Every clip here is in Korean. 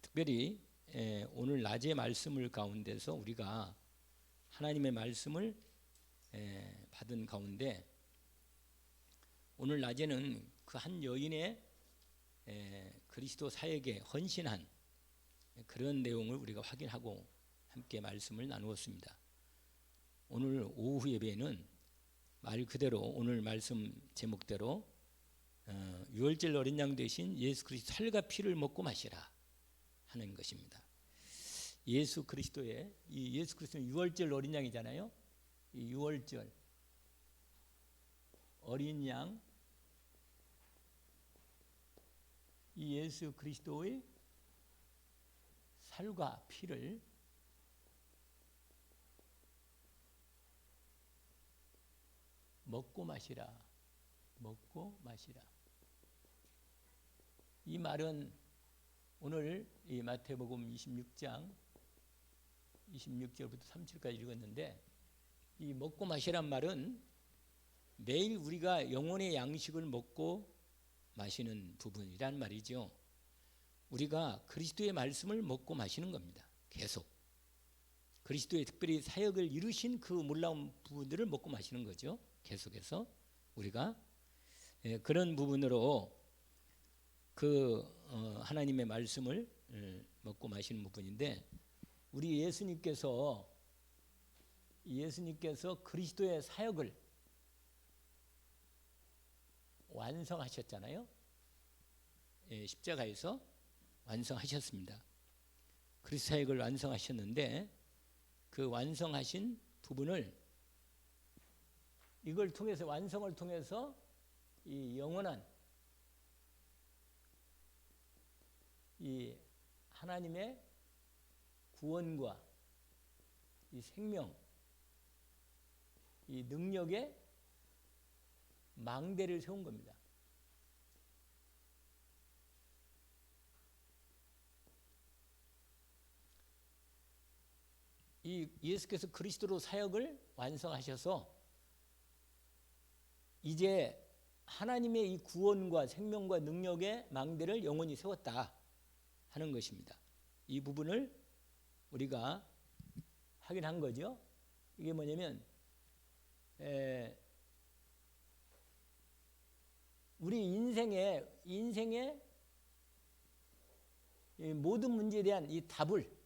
특별히 오늘 낮의 말씀을 가운데서 우리가 하나님의 말씀을 받은 가운데 오늘 낮에는 그 한 여인의 그리스도 사역에 헌신한 그런 내용을 우리가 확인하고 함께 말씀을 나누었습니다. 오늘 오후 예배는 말 그대로 오늘 말씀 제목대로 유월절 어린 양 되신 예수 그리스도 살과 피를 먹고 마시라 하는 것입니다. 예수 그리스도의 이 예수 그리스도는 유월절 어린 양이잖아요. 이 유월절 어린 양, 이 예수 그리스도의 살과 피를 먹고 마시라, 먹고 마시라. 이 말은 오늘 이 마태복음 26장 26절부터 37까지 읽었는데, 이 먹고 마시란 말은 매일 우리가 영혼의 양식을 먹고 마시는 부분이란 말이죠. 우리가 그리스도의 말씀을 먹고 마시는 겁니다. 계속 그리스도의 특별히 사역을 이루신 그 놀라운 부분들을 먹고 마시는 거죠. 계속해서 우리가 그런 부분으로 그 하나님의 말씀을 먹고 마시는 부분인데, 우리 예수님께서 그리스도의 사역을 완성하셨잖아요. 십자가에서 완성하셨습니다. 그리스도 사역을 완성하셨는데, 그 완성하신 부분을 이걸 통해서 완성을 통해서 이 영원한 이 하나님의 구원과 이 생명, 이 능력의 망대를 세운 겁니다. 이 예수께서 그리스도로 사역을 완성하셔서 이제 하나님의 이 구원과 생명과 능력의 망대를 영원히 세웠다 하는 것입니다. 이 부분을 우리가 확인한 거죠. 이게 뭐냐면 우리 인생의 모든 문제에 대한 이 답을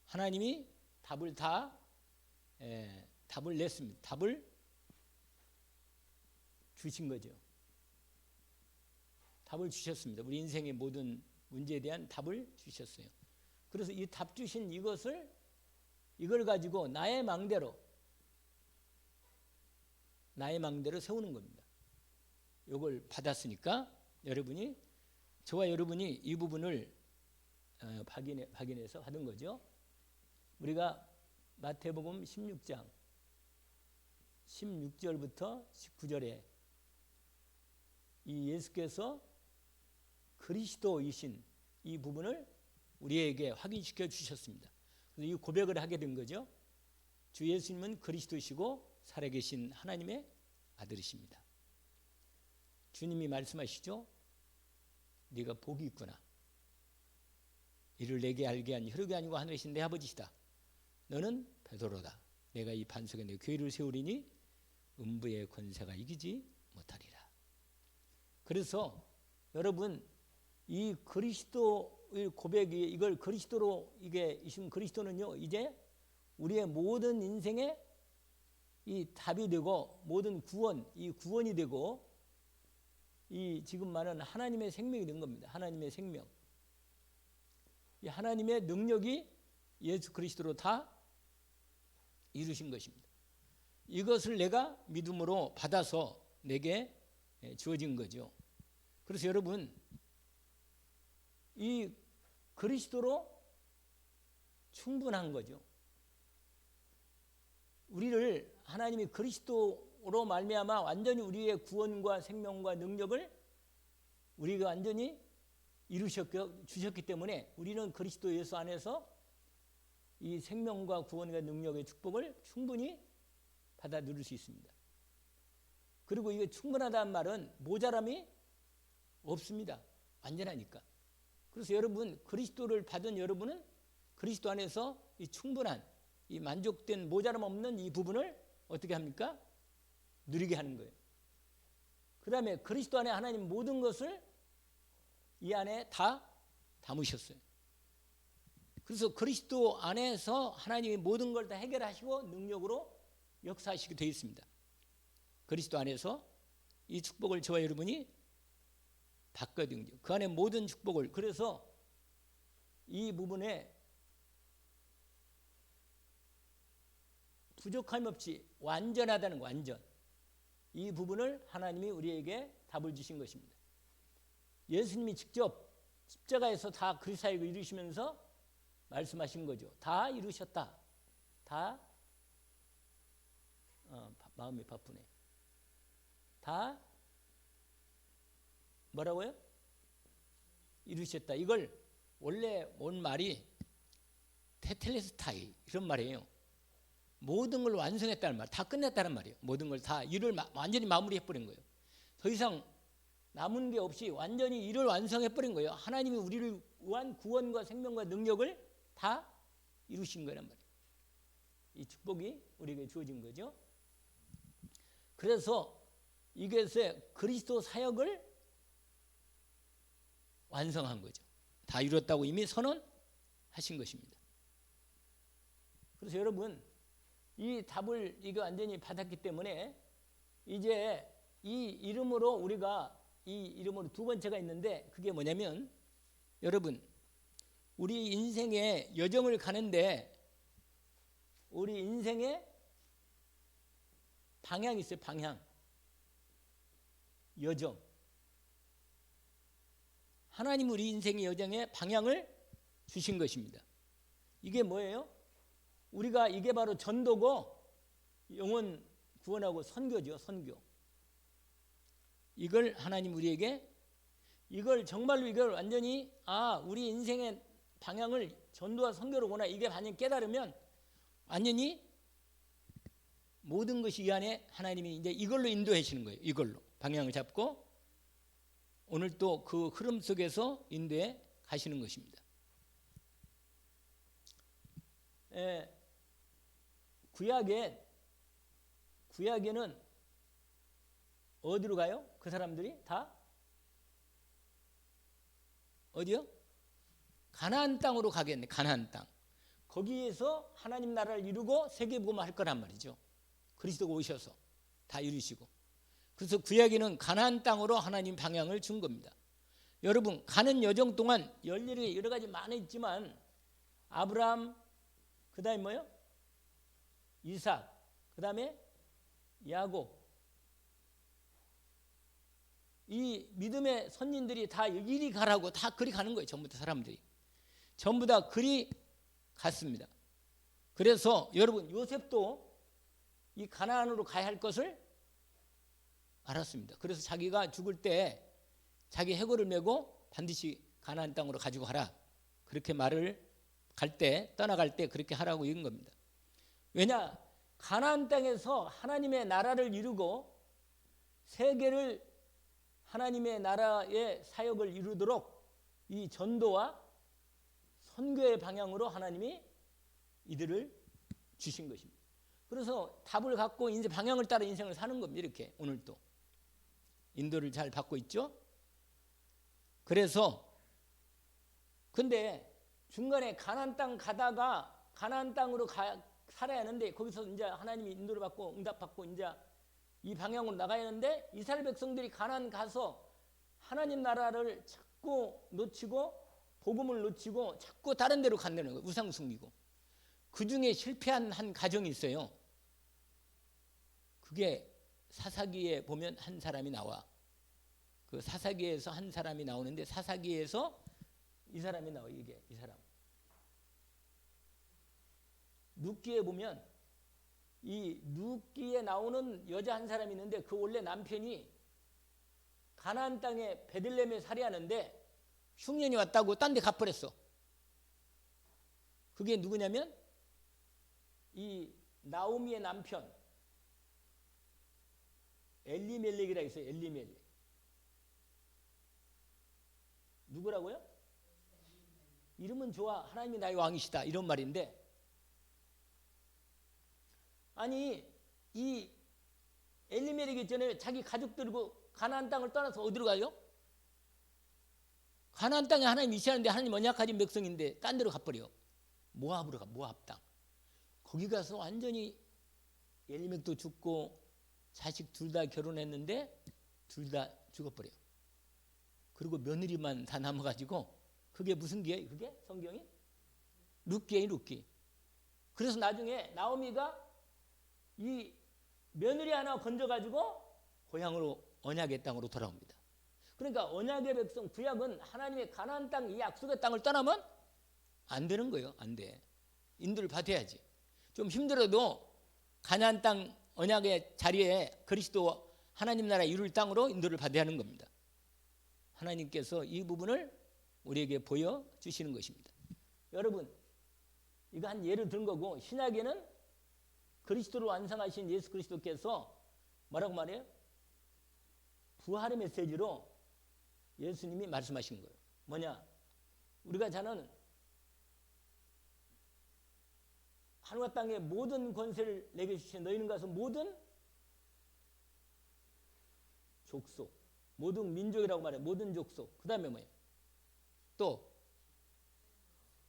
하나님이 답을 냈습니다. 답을 주신 거죠. 답을 주셨습니다. 우리 인생의 모든 문제에 대한 답을 주셨어요. 그래서 이 답 주신 이걸 가지고 나의 망대로 세우는 겁니다. 이걸 받았으니까 저와 여러분이 이 부분을 확인해서 받은 거죠. 우리가 마태복음 16장 16절부터 19절에 이 예수께서 그리스도이신 이 부분을 우리에게 확인시켜 주셨습니다. 그래서 이 고백을 하게 된 거죠. 주 예수님은 그리스도이시고 살아계신 하나님의 아들이십니다. 주님이 말씀하시죠. 네가 복이 있구나. 이를 내게 알게 한 혈육이 아니고 하늘이신 내 아버지시다. 너는 베드로다. 내가 이 반석에 내 교회를 세우리니 음부의 권세가 이기지 못하리라. 그래서 여러분, 이 그리스도의 고백이 이걸 그리스도로 이게 이신 그리스도는요, 이제 우리의 모든 인생에 이 답이 되고 모든 구원이 되고 이 지금 말하는 하나님의 생명이 된 겁니다. 하나님의 생명. 이 하나님의 능력이 예수 그리스도로 다 이루신 것입니다. 이것을 내가 믿음으로 받아서 내게 주어진 거죠. 그래서 여러분, 이 그리스도로 충분한 거죠. 우리를 하나님이 그리스도로 말미암아 완전히 우리의 구원과 생명과 능력을 우리가 완전히 주셨기 때문에 우리는 그리스도 예수 안에서 이 생명과 구원과 능력의 축복을 충분히 받아 누릴 수 있습니다. 그리고 이게 충분하다는 말은 모자람이 없습니다. 완전하니까. 그래서 여러분 그리스도를 받은 여러분은 그리스도 안에서 이 충분한 이 만족된 모자람 없는 이 부분을 어떻게 합니까? 누리게 하는 거예요. 그 다음에 그리스도 안에 하나님 모든 것을 이 안에 다 담으셨어요. 그래서 그리스도 안에서 하나님이 모든 걸 다 해결하시고 능력으로 역사하시게 되어 있습니다. 그리스도 안에서 이 축복을 저와 여러분이 받거든요. 그 안에 모든 축복을. 그래서 이 부분에 부족함이 없이 완전하다는 거, 완전. 이 부분을 하나님이 우리에게 답을 주신 것입니다. 예수님이 직접 십자가에서 다 그리스도를 이루시면서 말씀하신 거죠. 다 이루셨다. 다 마음이 바쁘네. 다 뭐라고요? 이루셨다. 이걸 원래 온 말이 테텔레스타이 이런 말이에요. 모든 걸 완성했다는 말, 다 끝냈다는 말이에요. 모든 걸 다 일을 완전히 마무리해버린 거예요. 더 이상 남은 게 없이 완전히 일을 완성해버린 거예요. 하나님이 우리를 위한 구원과 생명과 능력을 다 이루신 거란 말이에요. 이 축복이 우리에게 주어진 거죠. 그래서 이것의 그리스도 사역을 완성한 거죠. 다 이뤘다고 이미 선언하신 것입니다. 그래서 여러분 이 답을 이거 완전히 받았기 때문에 이제 이 이름으로 우리가 이 이름으로 두 번째가 있는데 그게 뭐냐면 여러분 우리 인생의 여정을 가는데 우리 인생의 방향이 있어요. 방향. 여정. 하나님 우리 인생의 여정의 방향을 주신 것입니다. 이게 뭐예요? 우리가 이게 바로 전도고 영혼 구원하고 선교죠. 선교. 이걸 하나님 우리에게 이걸 정말로 이걸 완전히 우리 인생의 방향을 전도와 선교로구나 이게 완전히 깨달으면 완전히 모든 것이 이 안에 하나님이 이제 이걸로 인도해 주시는 거예요. 이걸로 방향을 잡고 오늘 또 그 흐름 속에서 인도해 가시는 것입니다. 구약에는 어디로 가요? 그 사람들이 다 어디요? 가나안 땅으로 가겠네. 가나안 땅. 거기에서 하나님 나라를 이루고 세계복음을 할 거란 말이죠. 그리스도가 오셔서 다 이루시고. 그래서 구약에는 가나안 땅으로 하나님 방향을 준 겁니다. 여러분 가는 여정 동안 열일이 여러 가지 많이 있지만 아브라함 그 다음에 뭐요? 이삭 그 다음에 야곱 이 믿음의 선진들이 다 이리 가라고 다 그리 가는 거예요. 전부 다 사람들이 전부 다 그리 갔습니다. 그래서 여러분 요셉도 이 가나안으로 가야 할 것을 알았습니다. 그래서 자기가 죽을 때 자기 해골을 메고 반드시 가나안 땅으로 가지고 가라. 그렇게 말을 갈 때 떠나갈 때 그렇게 하라고 이런 겁니다. 왜냐? 가나안 땅에서 하나님의 나라를 이루고 세계를 하나님의 나라의 사역을 이루도록 이 전도와 선교의 방향으로 하나님이 이들을 주신 것입니다. 그래서 답을 갖고 인생 방향을 따라 인생을 사는 겁니다. 이렇게 오늘도 인도를 잘 받고 있죠. 그래서 근데 중간에 가나안 땅 가다가 가나안 땅으로 살아야 하는데 거기서 이제 하나님이 인도를 받고 응답받고 이제 이 방향으로 나가야 하는데 이스라엘 백성들이 가나안 가서 하나님 나라를 자꾸 놓치고 복음을 놓치고 자꾸 다른 데로 간다는 거예요. 우상 숨기고. 그중에 실패한 한 가정이 있어요. 그게 사사기에 보면 한 사람이 나와. 그 사사기에서 한 사람이 나오는데 사사기에서 이 사람이 나와. 이게 이 사람. 룻기에 보면 이 룻기에 나오는 여자 한 사람이 있는데 그 원래 남편이 가나안 땅에 베들레헴에 살이하는데 흉년이 왔다고 딴 데 가버렸어. 그게 누구냐면 이 나오미의 남편 엘리멜렉이라 있어요. 엘리멜렉. 누구라고요? 이러면 좋아. 하나님이 나의 왕이시다. 이런 말인데, 아니 이 엘리멜렉이 전에 자기 가족들이고 가나안 땅을 떠나서 어디로 가요? 가나안 땅에 하나님 위치하는데 하나님 언약하신 백성인데 딴 데로 가버려. 모압으로 가. 모압 땅. 거기 가서 완전히 엘리멜렉도 죽고 자식 둘 다 결혼했는데 둘 다 죽어버려. 그리고 며느리만 다 남아가지고, 그게 무슨 기예요? 그게 성경이? 룻기예요, 룻기. 그래서 나중에 나오미가 이 며느리 하나 건져가지고 고향으로, 언약의 땅으로 돌아옵니다. 그러니까 언약의 백성, 구약은 하나님의 가나안 땅, 이 약속의 땅을 떠나면 안 되는 거예요. 안 돼. 인도를 받아야지. 좀 힘들어도 가나안 땅 언약의 자리에 그리스도 하나님 나라 이룰 땅으로 인도를 받아야 하는 겁니다. 하나님께서 이 부분을 우리에게 보여주시는 것입니다. 여러분, 이거 한 예를 든 거고, 신약에는 그리스도를 완성하신 예수 그리스도께서 뭐라고 말해요? 부활의 메시지로 예수님이 말씀하신 거예요. 뭐냐? 우리가 자는 하늘과 땅의 모든 권세를 내게 주신 너희는 가서 모든 족속, 모든 민족이라고 말해요. 모든 족속. 그 다음에 뭐예요? 또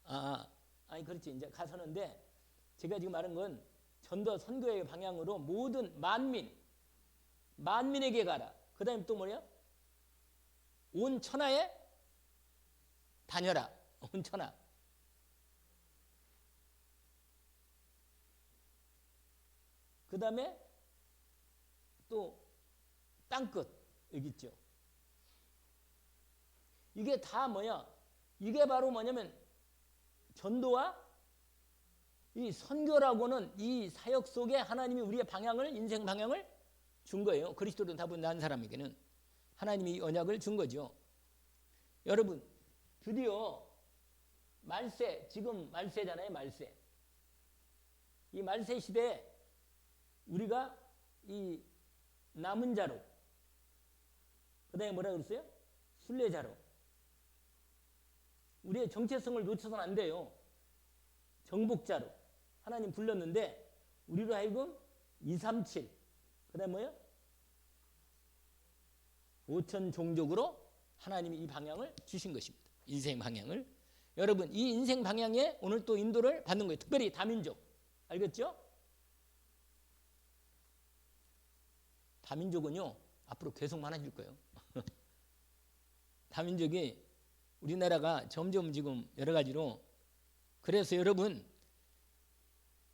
아니 그렇지. 이제 가서는데, 제가 지금 말한 건 전도 선교의 방향으로 모든 만민에게 가라. 그 다음에 또 뭐예요? 온 천하에 다녀라. 온 천하. 그 다음에 또 땅끝 여기 있죠. 이게 다 뭐냐? 이게 바로 뭐냐면 전도와 이 선교라고는 이 사역 속에 하나님이 우리의 방향을, 인생 방향을 준 거예요. 그리스도로 답은 난 사람에게는 하나님이 언약을 준 거죠. 여러분, 드디어 말세, 지금 말세잖아요. 말세. 이 말세 시대에 우리가 이 남은 자로, 그 다음에 뭐라 그랬어요? 순례자로. 우리의 정체성을 놓쳐서는 안 돼요. 정복자로 하나님 불렀는데, 우리로 하여금 237, 그 다음에 뭐예요? 5천 종족으로 하나님이 이 방향을 주신 것입니다. 인생 방향을. 여러분, 이 인생 방향에 오늘 또 인도를 받는 거예요. 특별히 다민족. 알겠죠? 다민족은요, 앞으로 계속 많아질 거예요. 다민족이, 우리나라가 점점 지금 여러 가지로, 그래서 여러분,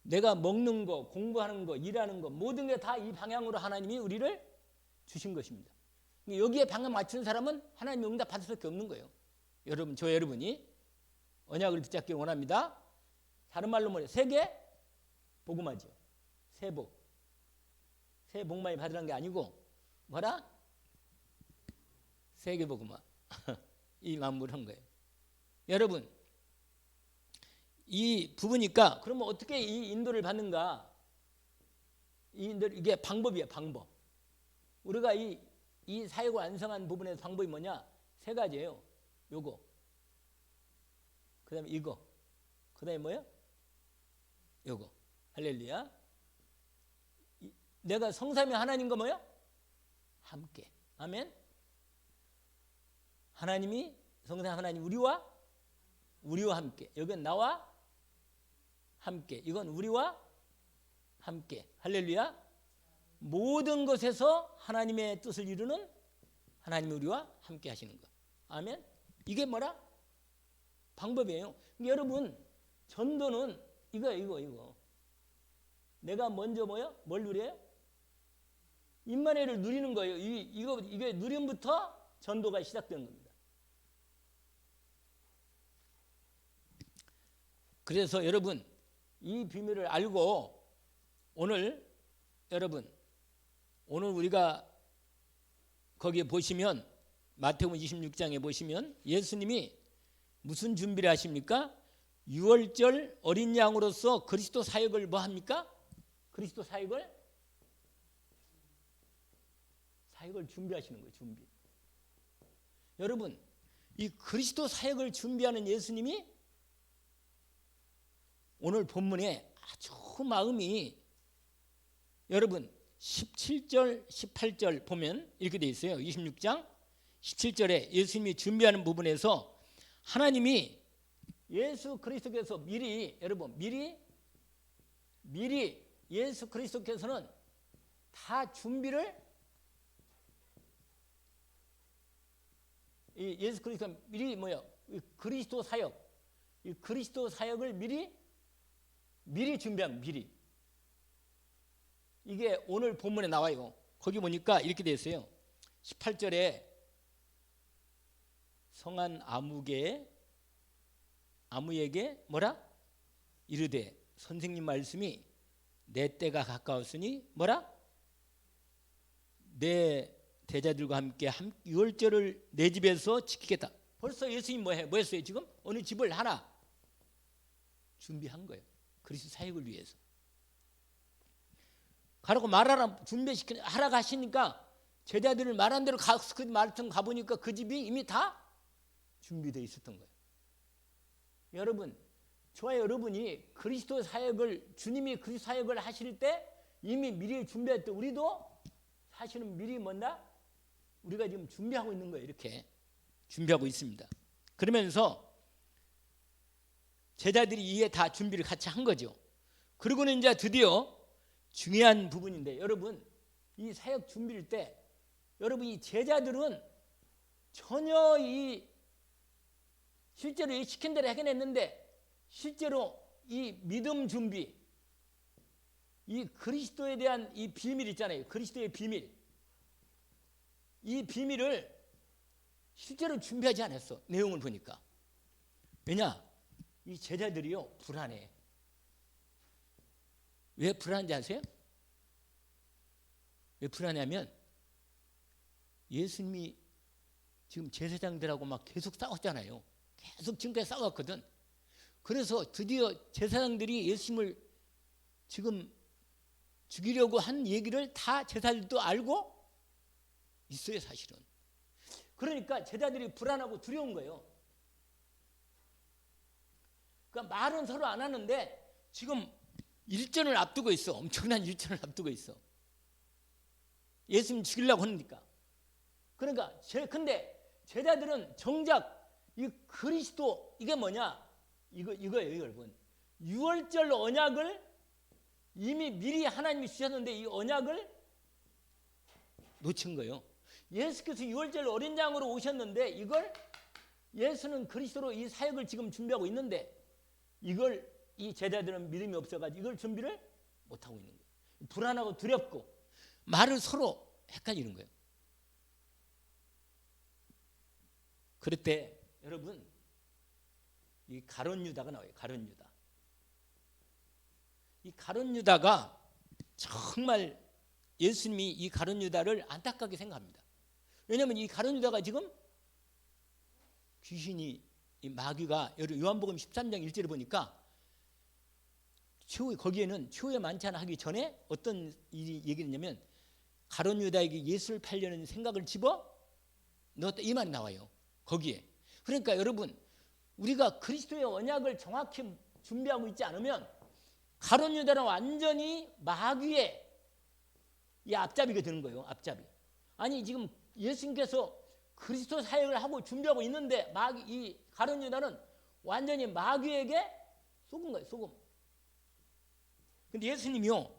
내가 먹는 거, 공부하는 거, 일하는 거, 모든 게 다 이 방향으로 하나님이 우리를 주신 것입니다. 여기에 방향 맞추는 사람은 하나님의 응답 받을 수밖에 없는 거예요. 여러분, 저 여러분이 언약을 붙잡기 원합니다. 다른 말로 뭐예요? 세계 복음화죠. 세복. 새해 복 많이 받으라는 게 아니고 뭐라? 세계 복음화. 이 마음으로 한 거예요. 여러분, 이 부부니까 그러면 어떻게 이 인도를 받는가? 이게 방법이에요. 방법. 우리가 이 사역을 완성한 부분에서 방법이 뭐냐? 세 가지예요. 요거. 그 다음에 이거. 그 다음에 뭐예요? 요거. 할렐루야. 내가 성삼위 하나님과 뭐예요? 함께. 아멘. 하나님이, 성삼위 하나님 우리와 함께. 여기는 나와 함께. 이건 우리와 함께. 할렐루야. 모든 것에서 하나님의 뜻을 이루는 하나님이 우리와 함께 하시는 것. 아멘. 이게 뭐라? 방법이에요. 여러분, 전도는 이거. 내가 먼저 뭐요? 뭘 누려요? 임마누엘을 누리는 거예요. 이게 누림부터 전도가 시작되는 겁니다. 그래서 여러분, 이 비밀을 알고 오늘 우리가 거기에 보시면 마태복음 26장에 보시면 예수님이 무슨 준비를 하십니까? 유월절 어린 양으로서 그리스도 사역을 뭐 합니까? 그리스도 사역을 준비하시는 거예요. 준비. 여러분, 이 그리스도 사역을 준비하는 예수님이 오늘 본문에 아주 마음이 여러분 17절 18절 보면 이렇게 돼 있어요. 26장 17절에 예수님이 준비하는 부분에서 하나님이 예수 그리스도께서 미리 여러분 미리 예수 그리스도께서는 다 준비를 예수 그리스도 미리 그리스도 사역 이 그리스도 사역을 미리 준비한 미리 이게 오늘 본문에 나와요. 거기 보니까 이렇게 돼 있어요. 18절에 성한 아무에게 뭐라? 이르되 선생님 말씀이 내 때가 가까웠으니 뭐라? 내 대자들과 함께 유월절을 내 집에서 지키겠다. 벌써 예수님 뭐 했어요 지금? 어느 집을 하나 준비한 거예요. 그리스도 사역을 위해서. 가라고 말하라 하라 하시니까 제자들을 말한 대로 그 말씀 가보니까 그 집이 이미 다 준비되어 있었던 거예요. 여러분, 저와 여러분이 그리스도 사역을 주님이 그리스도 사역을 하실 때 이미 미리 준비했던 우리도 사실은 미리 우리가 지금 준비하고 있는 거예요. 이렇게 준비하고 있습니다. 그러면서 제자들이 이에 다 준비를 같이 한 거죠. 그리고는 이제 드디어 중요한 부분인데 여러분 이 사역 준비일 때 여러분 이 제자들은 전혀 실제로 이 시킨 대로 하긴 했는데 실제로 이 믿음 준비 이 그리스도에 대한 이 비밀 있잖아요. 그리스도의 비밀 이 비밀을 실제로 준비하지 않았어. 내용을 보니까. 왜냐? 이 제자들이요 불안해. 왜 불안한지 아세요? 왜 불안해하면 예수님이 지금 제사장들하고 막 계속 싸웠잖아요. 계속 지금까지 싸웠거든. 그래서 드디어 제사장들이 예수님을 지금 죽이려고 한 얘기를 다 제사들도 알고 있어요 사실은. 그러니까 제자들이 불안하고 두려운 거예요. 그러니까 말은 서로 안 하는데 지금 일전을 앞두고 있어. 엄청난 일전을 앞두고 있어. 예수님 죽이려고 하니까. 그러니까 근데 제자들은 정작 이 그리스도 이게 뭐냐? 이거예요, 여러분. 유월절 언약을 이미 미리 하나님이 주셨는데 이 언약을 놓친 거예요. 예수께서 유월절 어린 양으로 오셨는데 이걸 예수는 그리스도로 이 사역을 지금 준비하고 있는데 이걸 이 제자들은 믿음이 없어가지고 이걸 준비를 못하고 있는 거예요. 불안하고 두렵고 말을 서로 헷갈리는 거예요. 그럴 때 여러분 이 가룟 유다가 나와요. 가룟 유다. 이 가룟 유다가 정말 예수님이 이 가룟 유다를 안타깝게 생각합니다. 왜냐하면 이 가룟 유다가 지금 귀신이 이 마귀가 요한복음 13장 1절에 보니까 거기에는 최후의 만찬 하기 전에 어떤 일이 얘기했냐면 가룟 유다에게 예수를 팔려는 생각을 집어 넣었다 이 말이 나와요. 거기에. 그러니까 여러분 우리가 그리스도의 언약을 정확히 준비하고 있지 않으면 가룟 유다는 완전히 마귀의 이 앞잡이가 되는 거예요. 앞잡이. 아니 지금 예수님께서 그리스도 사역을 하고 준비하고 있는데 이 가룟 유다는 완전히 마귀에게 속은 거예요. 속음. 근데 예수님이요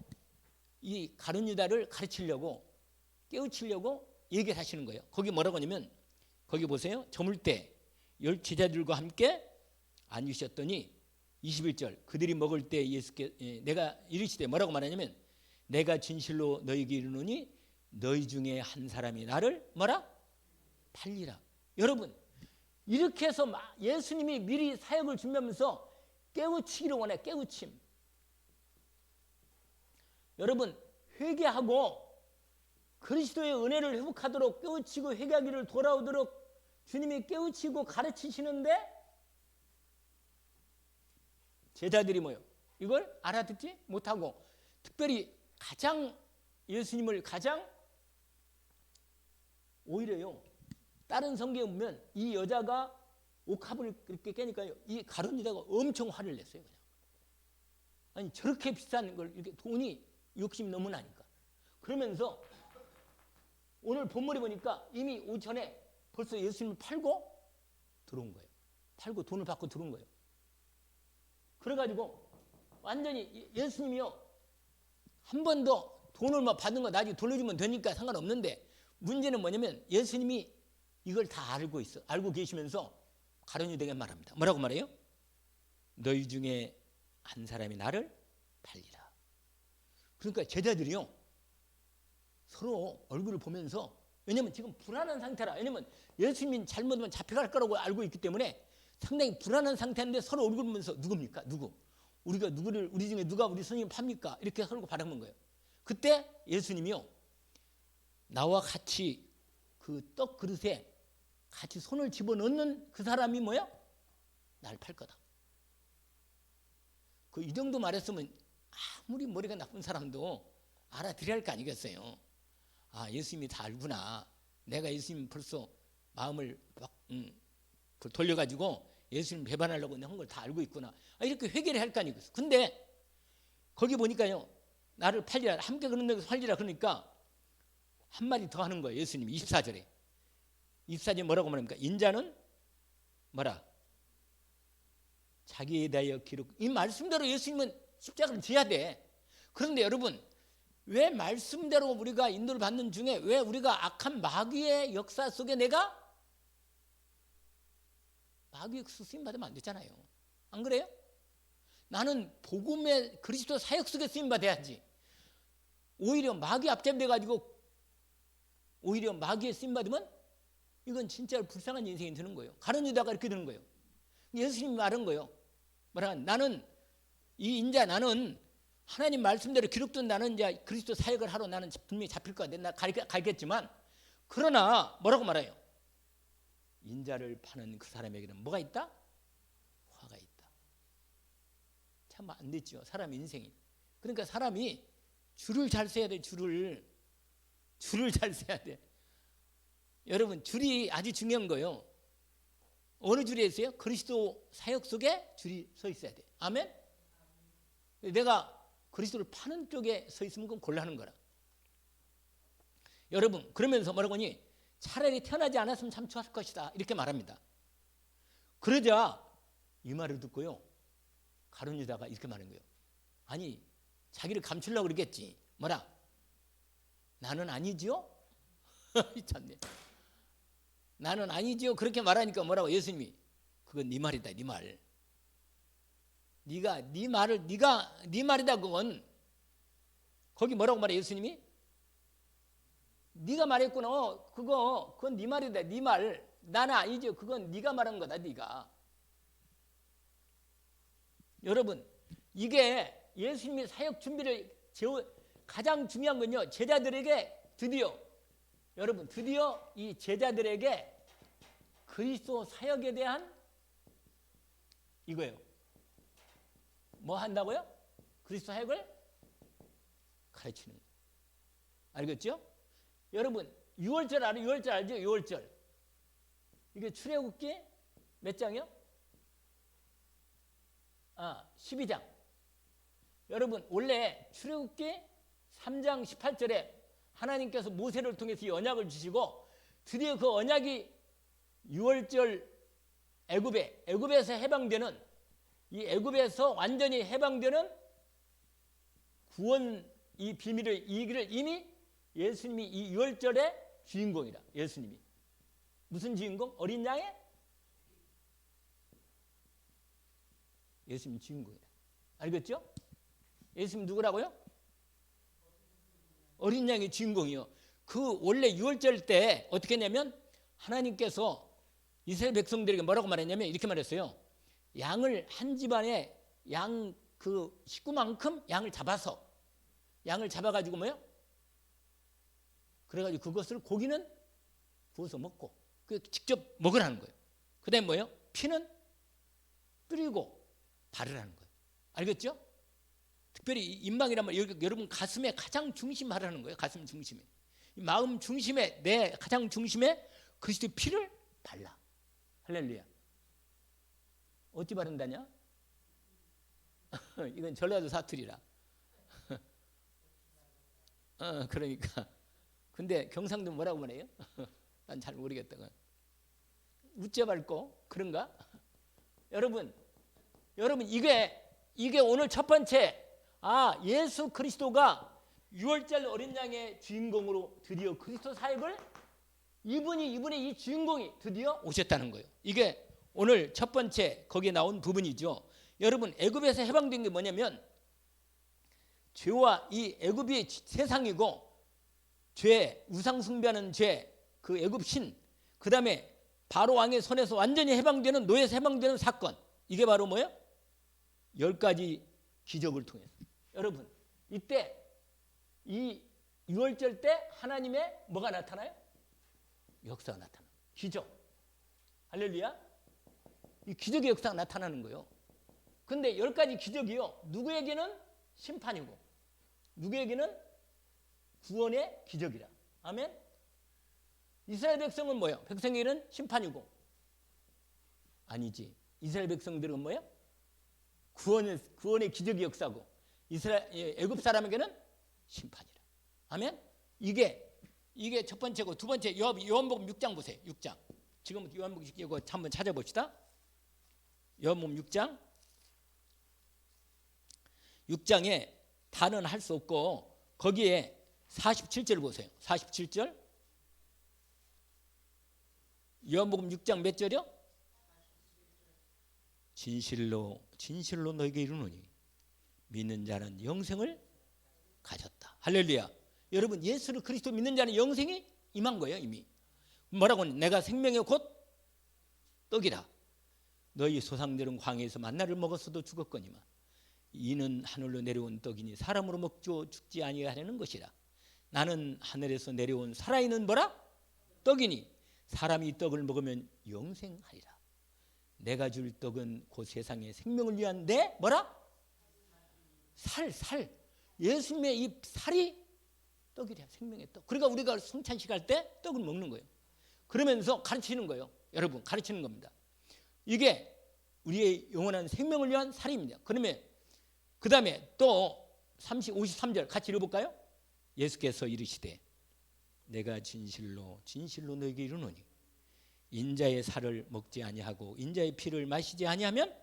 이 가룟 유다를 가르치려고 깨우치려고 얘기를 하시는 거예요. 거기 뭐라고 하냐면 거기 보세요. 저물 때 열 제자들과 함께 앉으셨더니 21절 그들이 먹을 때 예수께 내가 이르시되 뭐라고 말하냐면 내가 진실로 너희에게 이르노니 너희 중에 한 사람이 나를 뭐라? 팔리라. 여러분 이렇게 해서 예수님이 미리 사역을 준비하면서 깨우치기를 원해. 깨우침. 여러분 회개하고 그리스도의 은혜를 회복하도록 깨우치고 회개하기를 돌아오도록 주님이 깨우치고 가르치시는데 제자들이 뭐요? 이걸 알아듣지 못하고 특별히 예수님을 가장 오히려요. 다른 성경에 보면 이 여자가 옥합을 그렇게 깨니까요. 이 가룟 유다가 엄청 화를 냈어요. 그냥. 아니 저렇게 비싼 걸 이렇게 돈이 욕심 너무 나니까. 그러면서 오늘 본문에 보니까 이미 오전에 벌써 예수님을 팔고 들어온 거예요. 팔고 돈을 받고 들어온 거예요. 그래가지고 완전히 예수님이요, 한 번 더 돈을 막 받는 거 나중에 돌려주면 되니까 상관없는데, 문제는 뭐냐면 예수님이 이걸 다 알고 계시면서 가룟유다에게 말합니다. 뭐라고 말해요? 너희 중에 한 사람이 나를 팔리라. 그러니까 제자들이요, 서로 얼굴을 보면서, 왜냐면 지금 불안한 상태라. 왜냐면 예수님이 잘못하면 잡혀갈 거라고 알고 있기 때문에 상당히 불안한 상태인데 서로 얼굴 보면서 누굽니까? 우리가 누구를, 우리 중에 누가 우리 선생님 팝니까? 이렇게 서로 바라본 거예요. 그때 예수님이요, 나와 같이 그 떡 그릇에 같이 손을 집어넣는 그 사람이 뭐야? 나를 팔 거다. 이 정도 말했으면 아무리 머리가 나쁜 사람도 알아들여야 할 거 아니겠어요? 아, 예수님이 다 알구나. 내가 예수님 벌써 마음을 막 돌려가지고 예수님 배반하려고 한 걸 다 알고 있구나. 이렇게 회개를 할 거 아니겠어요? 근데 거기 보니까요, 나를 팔리라, 함께 그런 데서 팔리라 그러니까 한마디 더 하는 거예요. 예수님이 24절에. 24절에 뭐라고 말합니까? 인자는 뭐라? 자기에 대하여 기록. 이 말씀대로 예수님은 십자가를 져야 돼. 그런데 여러분, 왜 말씀대로 우리가 인도를 받는 중에 왜 우리가 악한 마귀의 역사 속에 내가 마귀의 쓰임 받으면 안 되잖아요. 안 그래요? 나는 복음의 그리스도 사역 속에 쓰임 받아야지. 오히려 마귀 앞잡이 가지고 오히려 마귀의 쓰임 받으면 이건 진짜 불쌍한 인생이 되는 거예요. 가룟유다가 이렇게 되는 거예요. 예수님이 말한 거예요. 나는 나는 하나님 말씀대로 기록된 나는 이제 그리스도 사역을 하러 나는 분명히 잡힐 거야. 나 가겠지만, 그러나 뭐라고 말해요? 인자를 파는 그 사람에게는 뭐가 있다? 화가 있다. 참 안 됐죠, 사람 인생이. 그러니까 사람이 줄을 잘 서야 돼. 줄을 잘 서야 돼. 여러분, 줄이 아주 중요한 거예요. 어느 줄에 있어요? 그리스도 사역 속에 줄이 서 있어야 돼. 아멘? 내가 그리스도를 파는 쪽에 서 있으면 그건 곤란한 거라. 여러분, 그러면서 뭐라고 하니? 차라리 태어나지 않았으면 참 좋았을 것이다. 이렇게 말합니다. 그러자 이 말을 듣고요, 가룟유다가 이렇게 말한 거예요. 아니, 자기를 감추려고 그러겠지. 뭐라? 나는 아니지요? 참네. 나는 아니지요. 그렇게 말하니까 뭐라고? 예수님이 그건 네 말이다. 네 말. 네 말이다. 그건 거기 뭐라고 말해? 예수님이 네가 말했구나. 그건 네 말이다. 네 말. 나는 아니죠. 그건 네가 말한 거다. 네가. 여러분, 이게 예수님이 사역 준비를 가장 중요한 건요, 제자들에게 드디어 이 제자들에게 그리스도 사역에 대한 이거예요. 뭐 한다고요? 그리스도 사역을 가르치는 거예요. 알겠죠? 여러분, 6월절 알아요? 6월절 알죠? 6월절. 이게 출애굽기 몇 장이요? 12장. 여러분, 원래 출애굽기 3장 18절에 하나님께서 모세를 통해서 이 언약을 주시고, 드디어 그 언약이 6월절 애굽에서 해방되는, 이 애굽에서 완전히 해방되는 구원, 이 비밀을, 이 길을 이미 예수님이 이 6월절의 주인공이다. 예수님이 무슨 주인공? 어린 양의 예수님 주인공이다. 알겠죠? 예수님 누구라고요? 어린 양의 주인공이요. 그 원래 6월절 때 어떻게 했냐면, 하나님께서 이스라엘 백성들에게 뭐라고 말했냐면 이렇게 말했어요. 양을 한 집안에 양 그 식구만큼 양을 잡아가지고 뭐요? 그래가지고 그것을 고기는 구워서 먹고 직접 먹으라는 거예요. 그 다음에 뭐예요? 피는 뿌리고 바르라는 거예요. 알겠죠? 특별히 임망이란 말, 여러분 가슴의 가장 중심 하라는 거예요. 가슴 중심에, 마음 중심에, 내 가장 중심에 그리스도의 피를 발라. 할렐루야. 어찌 바른다냐? 이건 전라도 사투리라. 그러니까. 근데 경상도 뭐라고 말해요? 난 잘 모르겠다가. 우째 밟고 그런가? 여러분 이게 오늘 첫 번째 예수 그리스도가 6월절 어린 양의 주인공으로 드디어 그리스도 사역을 이분의 이 주인공이 드디어 오셨다는 거예요. 이게 오늘 첫 번째 거기에 나온 부분이죠. 여러분 애굽에서 해방된 게 뭐냐면 죄와 이 애굽이 세상이고 죄 우상 숭배하는 죄 그 애굽 신 그다음에 바로 왕의 손에서 완전히 해방되는 노예에서 해방되는 사건 이게 바로 뭐예요? 10가지 기적을 통해서 여러분 이때 이 6월절 때 하나님의 뭐가 나타나요? 역사가 나타나요. 기적. 할렐루야. 이 기적의 역사가 나타나는 거예요. 근데 10가지 기적이요. 누구에게는 심판이고 누구에게는 구원의 기적이라. 아멘. 이스라엘 백성은 뭐예요? 백성에게는 심판이고 아니지. 이스라엘 백성들은 뭐예요? 구원의 기적의 역사고 애굽 사람에게는 심판이라. 아멘. 이게 첫 번째고 두 번째 요한복음 6장 보세요. 6장. 지금부터 요한복음 이거 한번 찾아봅시다. 요한복음 6장에 다는 할 수 없고 거기에 47절 보세요. 47절. 요한복음 6장 몇 절이요? 진실로 너에게 이르노니 믿는 자는 영생을 가졌다. 할렐루야. 여러분 예수를 그리스도 믿는 자는 영생이 임한 거예요. 이미. 뭐라고 하냐? 내가 생명의 곧 떡이라. 너희 조상들은 광야에서 만나를 먹었어도 죽었거니와 이는 하늘로 내려온 떡이니 사람으로 먹죠 죽지 아니하려는 것이라. 나는 하늘에서 내려온 살아있는 뭐라? 떡이니 사람이 이 떡을 먹으면 영생하리라. 내가 줄 떡은 곧 세상의 생명을 위한 내 뭐라? 살. 예수님의 이 살이 떡이래. 생명의 떡. 그러니까 우리가 성찬식 할 때 떡을 먹는 거예요. 그러면서 가르치는 거예요. 여러분 가르치는 겁니다. 이게 우리의 영원한 생명을 위한 살입니다. 그러면 그 다음에 또 53절 같이 읽어볼까요? 예수께서 이르시되 내가 진실로 너에게 이르노니 인자의 살을 먹지 아니하고 인자의 피를 마시지 아니하면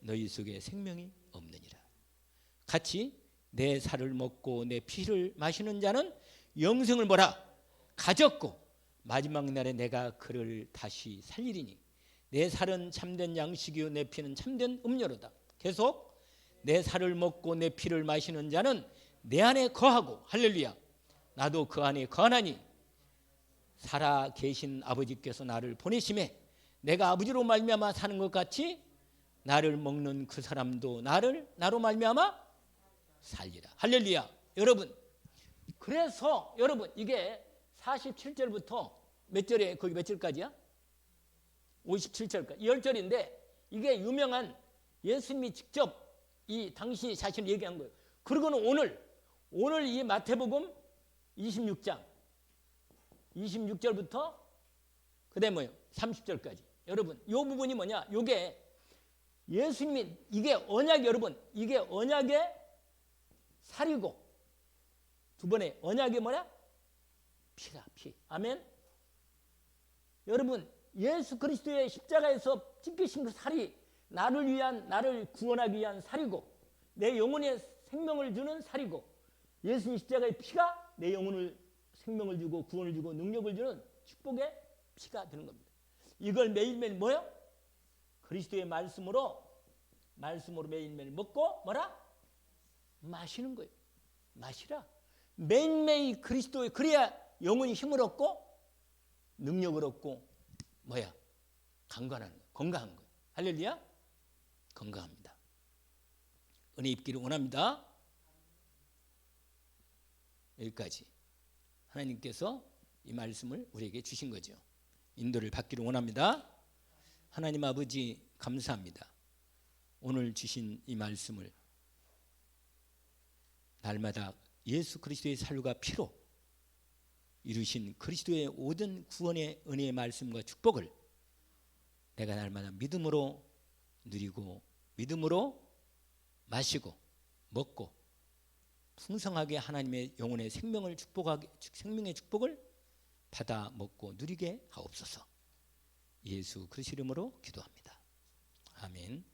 너희 속에 생명이 없느니라. 같이 내 살을 먹고 내 피를 마시는 자는 영생을 뭐라? 가졌고 마지막 날에 내가 그를 다시 살리리니 내 살은 참된 양식이요 내 피는 참된 음료로다. 계속 내 살을 먹고 내 피를 마시는 자는 내 안에 거하고 할렐루야 나도 그 안에 거하나니 살아 계신 아버지께서 나를 보내심에 내가 아버지로 말미암아 사는 것 같이 나를 먹는 그 사람도 나로 말미암아 살리라. 할렐루야. 여러분 그래서 여러분 이게 47절부터 몇 절에 거기 몇 절까지야? 57절까지 10절인데 이게 유명한 예수님이 직접 이 당시 자신을 얘기한 거예요. 그리고는 오늘 이 마태복음 26절부터 그다음에 뭐예요? 30절까지. 여러분 이 부분이 뭐냐? 이게 예수님이 이게 언약 여러분 이게 언약의 살이고 두 번에 언약의 뭐냐? 피라 피. 아멘. 여러분 예수 그리스도의 십자가에서 찢기신 그 살이 나를 구원하기 위한 살이고 내 영혼에 생명을 주는 살이고 예수님 십자가의 피가 내 영혼을 생명을 주고 구원을 주고 능력을 주는 축복의 피가 되는 겁니다. 이걸 매일매일 뭐요? 그리스도의 말씀으로 매일매일 먹고 뭐라? 마시는 거예요. 마시라. 매일매일 그리스도의 그래야 영혼이 힘을 얻고 능력을 얻고 뭐야? 강건한 거예요. 건강한 거예요. 할렐루야. 건강합니다. 은혜 입기를 원합니다. 여기까지 하나님께서 이 말씀을 우리에게 주신 거죠. 인도를 받기를 원합니다. 하나님 아버지 감사합니다. 오늘 주신 이 말씀을 날마다 예수 그리스도의 살과 피로 이루신 그리스도의 모든 구원의 은혜의 말씀과 축복을 내가 날마다 믿음으로 누리고 믿음으로 마시고 먹고 풍성하게 하나님의 영혼의 생명의 축복을 받아 먹고 누리게 하옵소서. 예수 그리스도 이름으로 기도합니다. 아멘.